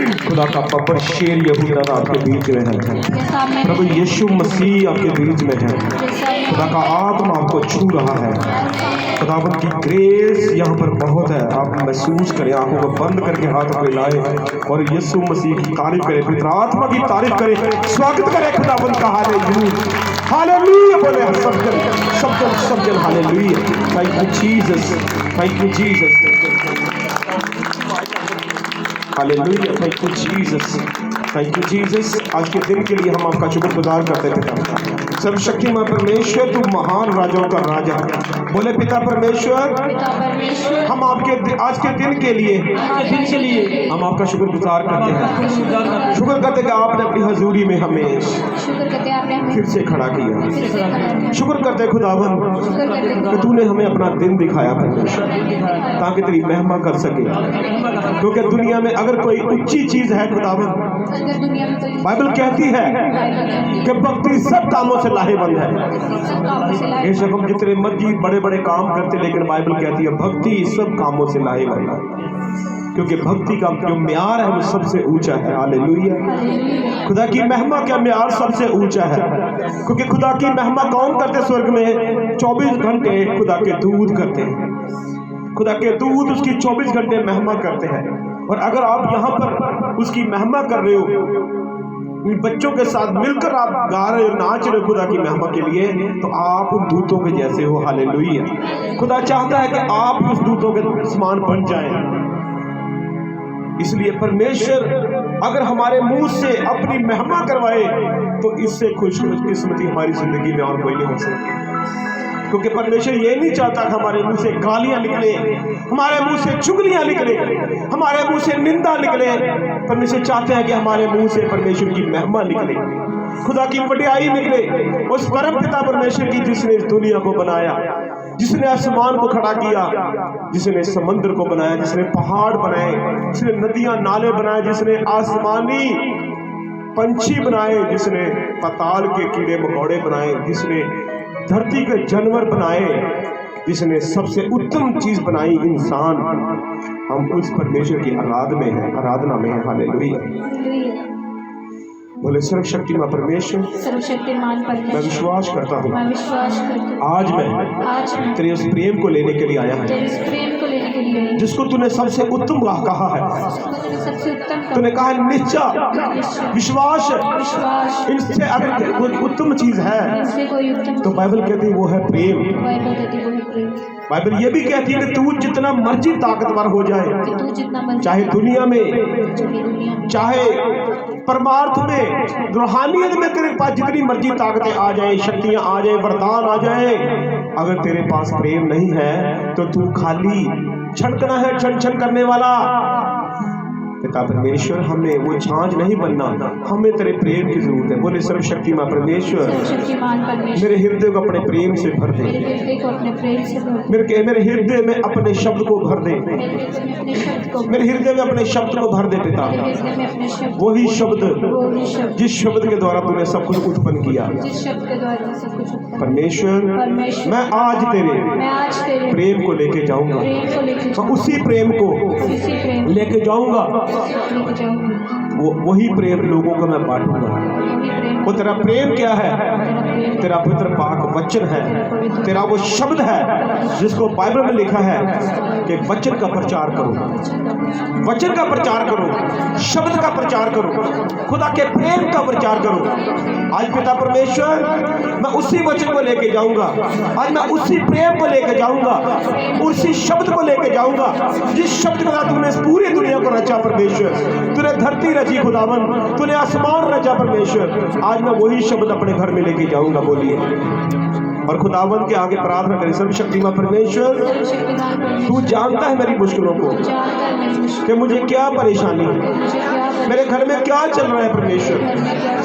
खुदा का बब्बर शेर यहूदा आपके बीच में है। प्रभु यीशु मसीह आपके बीच में है। खुदा का आत्मा आपको छू रहा है। खुदावन की ग्रेस यहाँ पर बहुत है। आप महसूस करें, आंखों को बंद करके हाथ पे लाए और यीशु मसीह की तारीफ करें, पवित्र आत्मा की तारीफ करें, स्वागत करें खुदावन का। हालेलुया बोले सब जन hallelujah. Thank you Jesus, thank you Jesus, hallelujah, thank you Jesus, thank you Jesus. आज के दिन के लिए हम आपका शुक्रगुजार करते थे। सर्वशक्तिमान परमेश्वर, तू महान राजाओं का राजा। बोले पिता परमेश्वर, हम आपके आज के दिन के लिए हम आपका शुक्रगुजार करते हैं। शुक्र करते कि आपने अपनी हजूरी में हमें फिर से खड़ा किया। शुक्र करते खुदावन कि तूने हमें अपना दिन दिखाया परमेश्वर, ताकि तेरी महिमा कर सके। क्योंकि दुनिया में अगर कोई ऊंची चीज है खुदावन, बाइबल कहती है कि भक्ति सब कामों से लाहेवंद है। ये सब हम जितने मर्जी बड़े बड़े काम करते, लेकिन बाइबल कहती है भक्ति सब कामों से लाहेवंद है। क्योंकि भक्ति का जो म्यार है वो सबसे ऊंचा है। हालेलुया। खुदा की महिमा का म्यार सबसे ऊंचा है। क्योंकि खुदा की महिमा कौन करते स्वर्ग में? 24 घंटे खुदा के दूत करते हैं। खुदा के दूत उसकी 24 घंटे महिमा करते हैं। और अगर आप यहाँ पर उसकी महिमा कर रहे हो, बच्चों के साथ मिलकर आप गा रहे हो, नाच रहे हो खुदा की महिमा के लिए, तो आप उन दूतों के जैसे हो। हालेलुया। खुदा चाहता है कि आप उस दूतों के समान बन जाएं। इसलिए परमेश्वर अगर हमारे मुंह से अपनी महिमा करवाए, तो इससे खुशकिस्मती हमारी जिंदगी में और कोई नहीं हो सकती। क्योंकि परमेश्वर ये नहीं चाहता कि हमारे मुंह से गालियां निकले, हमारे मुंह से चुगलियां निकले, हमारे मुंह से निंदा निकले। परमेश्वर चाहते हैं कि हमारे मुंह से परमेश्वर की महिमा निकले, खुदा की वडियाई निकले। उस परम पिता परमेश्वर की जिसने इस दुनिया को बनाया, जिसने आसमान को खड़ा किया, जिसने समुद्र को बनाया, जिसने पहाड़ बनाए, जिसने नदियां नाले बनाए, जिसने आसमानी पंछी बनाए, जिसने पाताल के कीड़े मकोड़े बनाए, जिसने धरती के जानवर बनाए, जिसने सबसे उत्तम चीज बनाई इंसान। हम उस परमेश्वर की आराधना में है। हालेलुया। बोले सर्वशक्तिमान परमेश्वर, मैं विश्वास करता हूँ आज मैं तेरे उस प्रेम को लेने के लिए आया हूँ जिसको तूने सबसे उत्तम कहा है। तूने कहा निश्चय विश्वास, इनसे अगर कोई उत्तम चीज है तो बाइबल कहती है वो है प्रेम। बाइबल ये भी कहती है कि तू जितना मर्जी ताकतवर हो जाए, चाहे दुनिया में, चाहे परमार्थ में, रूहानियत में तेरे पास जितनी मर्जी ताकतें आ जाए, शक्तियां आ जाए, वरदान आ जाए, अगर तेरे पास प्रेम नहीं है तो तू खाली छनकना है, छन छन करने वाला। पिता परमेश्वर, हमें वो झांझ नहीं बनना, हमें तेरे प्रेम की जरूरत है। बोले सर्वशक्तिमान परमेश्वर, मेरे हृदय को अपने प्रेम से भर दे, मेरे हृदय में अपने शब्द को भर दे, मेरे हृदय में अपने शब्द को भर दे पिता। वही शब्द जिस शब्द के द्वारा तूने सब कुछ उत्पन्न किया। परमेश्वर, मैं आज तेरे प्रेम को लेके जाऊंगा, मैं उसी प्रेम को लेके जाऊंगा। वही प्रेम लोगों को मैं बांटूंगा। वो तेरा प्रेम क्या है? तेरा पवित्र पाक वचन है, तेरा वो शब्द है जिसको बाइबल में लिखा है कि वचन का प्रचार करो, वचन का प्रचार करो, शब्द का प्रचार करो, खुदा के प्रेम का प्रचार करो। आज पिता परमेश्वर, मैं उसी वचन को लेके जाऊंगा, आज मैं उसी प्रेम को लेके जाऊंगा, उसी शब्द को लेके जाऊंगा जिस शब्द का तूने पूरी दुनिया को रचा परमेश्वर। तूने धरती रची खुदावन, तूने आसमान रचा परमेश्वर। आज मैं वही शब्द अपने घर में लेके जाऊंगा। बोलिए और खुदावन के आगे प्रार्थना करें। सर्वशक्तिमान परमेश्वर, तू जानता है मेरी मुश्किलों को, कि मुझे क्या परेशानी है, मेरे घर में क्या चल रहा है परमेश्वर,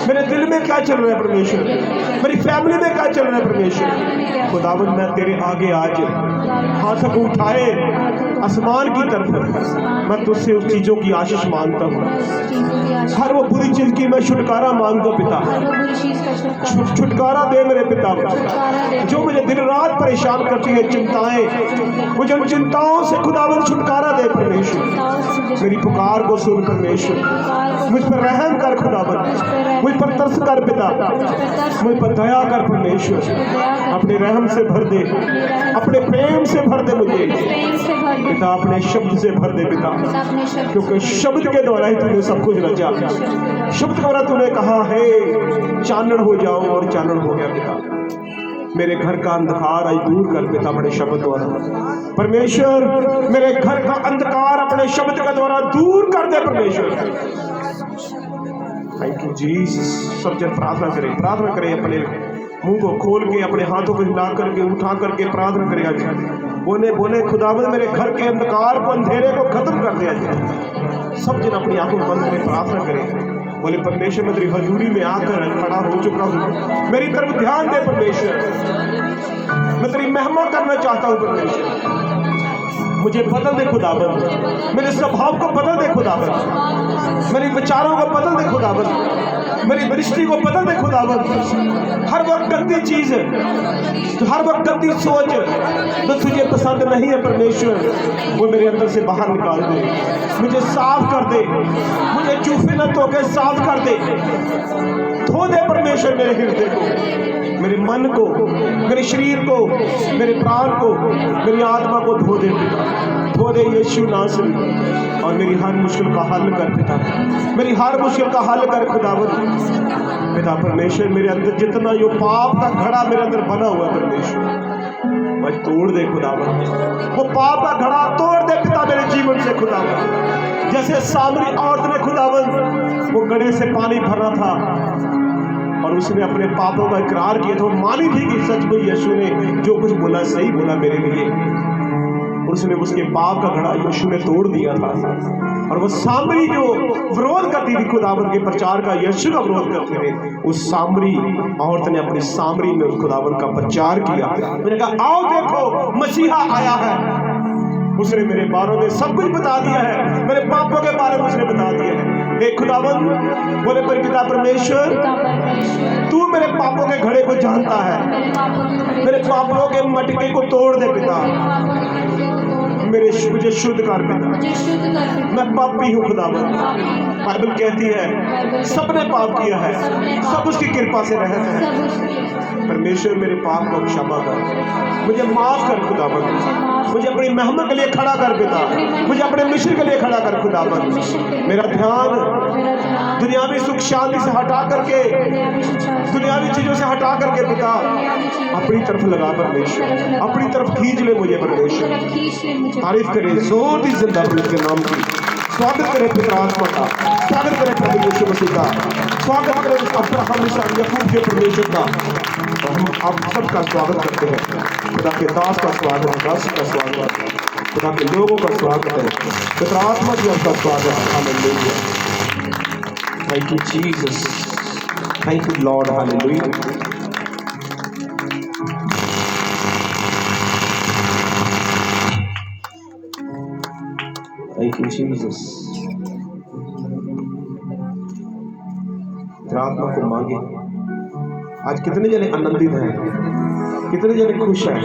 मेरे दिल में क्या चल रहा है परमेश्वर, मेरी फैमिली में क्या चल रहा है परमेश्वर। खुदावन, मैं तेरे आगे आज हाथ को उठाए आसमान की तरफ मैं तुझसे उस चीजों की आशीष मांगता हूँ। हर वो बुरी चीज की मैं छुटकारा मांगता पिता। छुटकारा दे मेरे पिता, जो मुझे दिन रात परेशान करती है चिंताएं, मुझे उन चिंताओं से खुदावन छुटकारा दे परमेश्वर। मेरी पुकार को सुन परमेश्वर, मुझ पर रहम कर खुदावन, मुझ पर तरस कर पिता, मुझ पर दया कर परमेश्वर। अपने रहम से भर दे, अपने प्रेम से भर दे मुझे पिता, अपने शब्द से भर दे पिता, क्योंकि शब्द के द्वारा ही तूने सब कुछ रचा। शब्द के द्वारा तूने कहा है चानन हो जाओ, और चानन हो गया पिता। मेरे घर का अंधकार आज दूर कर पिता अपने शब्द द्वारा। परमेश्वर मेरे घर का अंधकार अपने शब्द के द्वारा दूर कर दे परमेश्वर। Thank you Jesus. सब जन प्रार्थना करें, प्रार्थना करें, अपने मुंह को खोल के, अपने हाथों को हिला करके, उठा करके प्रार्थना करें। आज बोले बोले खुदावंद मेरे घर के अंधकार को, अंधेरे को खत्म कर दिया जाए। सब जन अपनी आंखों बंद करें, प्रार्थना करें। बोले परमेश्वर मैं तेरी हजूरी में आकर खड़ा हो चुका हूँ, मेरी तरफ ध्यान दे परमेश्वर। मैं तेरी महिमा करना चाहता हूँ परमेश्वर। मुझे बदल दे खुदावंद, मेरे स्वभाव को बदल दे खुदावंद, मेरे विचारों को बदल दे खुदावंद, मेरी दृष्टि को बदल दे खुदावंद। हर वक्त गंदी चीज, हर वक्त गंदी सोच तो तुझे पसंद नहीं है परमेश्वर, वो मेरे अंदर से बाहर निकाल दे। मुझे साफ कर दे, मुझे चूफे न धो के साफ कर दे। धो दे परमेश्वर मेरे हृदय को, मेरे मन को, मेरे शरीर को, मेरे प्राण को, मेरी आत्मा को धो दे पिता। धो दे यीशु नासरी, और मेरी हर मुश्किल का हल कर पिता, मेरी हर मुश्किल का हल कर खुदावंद पिता। परमेश्वर मेरे अंदर जितना यो पाप का घड़ा मेरे अंदर बना हुआ परमेश्वर, मैं तोड़ दे खुदावंद। वो पाप का घड़ा तोड़ दे पिता मेरे जीवन से खुदावंद। जैसे सामरी औरत ने खुदावंद वो घड़े से पानी भरा था और उसने अपने पापों का इकरार किया, तो मानी थी कि सच में यीशु ने जो कुछ बोला सही बोला मेरे लिए। उसने उसके पाप का घड़ा यीशु ने तोड़ दिया था। और वो सामरी जो विरोध करती थी खुदावंद के प्रचार का, यीशु का विरोध करते थे, उस सामरी औरत ने अपनी सामरी में उस खुदावंद का प्रचार किया। मैंने कहा आओ देखो मसीहा आया है। उसने मेरे बारे में सब कुछ बता दिया है, मेरे पापों के बारे में उसने बता दिया है। एक खुदावंद बोले पर पिता परमेश्वर तू मेरे पापों के घड़े को जानता है, मेरे पापों के मटके को तोड़ दे पिता, मुझे शुद्ध कर पिता। मैं पापी हूँ खुदावंद। बाइबल कहती है सबने पाप किया है, सब उसकी कृपा से रहते हैं। परमेश्वर मेरे पाप को क्षमा कर, मुझे माफ कर खुदावंद, मुझे अपनी महिमा के लिए खड़ा कर पिता, मुझे अपने मिशन के लिए खड़ा कर खुदावंद। मेरा ध्यान दुनियावी सुख शांति से हटा करके, दुनियावी चीजों से हटा करके पिता अपनी तरफ लगा परमेश्वर, अपनी तरफ खींच ले मुझे परमेश्वर। तारीफ करें जोर दी जिंदा के नाम की। स्वागत करें पिता आत्मा का, स्वागत करें प्रभु यीशु मसीह का, स्वागत करें अब्राहम इसहाक याकूब के परमेश्वर का। तो हम आप सबका स्वागत करते हैं। खुदा के दास का स्वागत, दास का स्वागत, खुदा के लोगों का स्वागत है, पिता आत्मा की आपका स्वागत। Hallelujah. Thank you Jesus, thank you Lord. Hallelujah. Thank you Jesus. आत्मा को मांगे। आज कितने जने आनंदित हैं, कितने जने खुश हैं।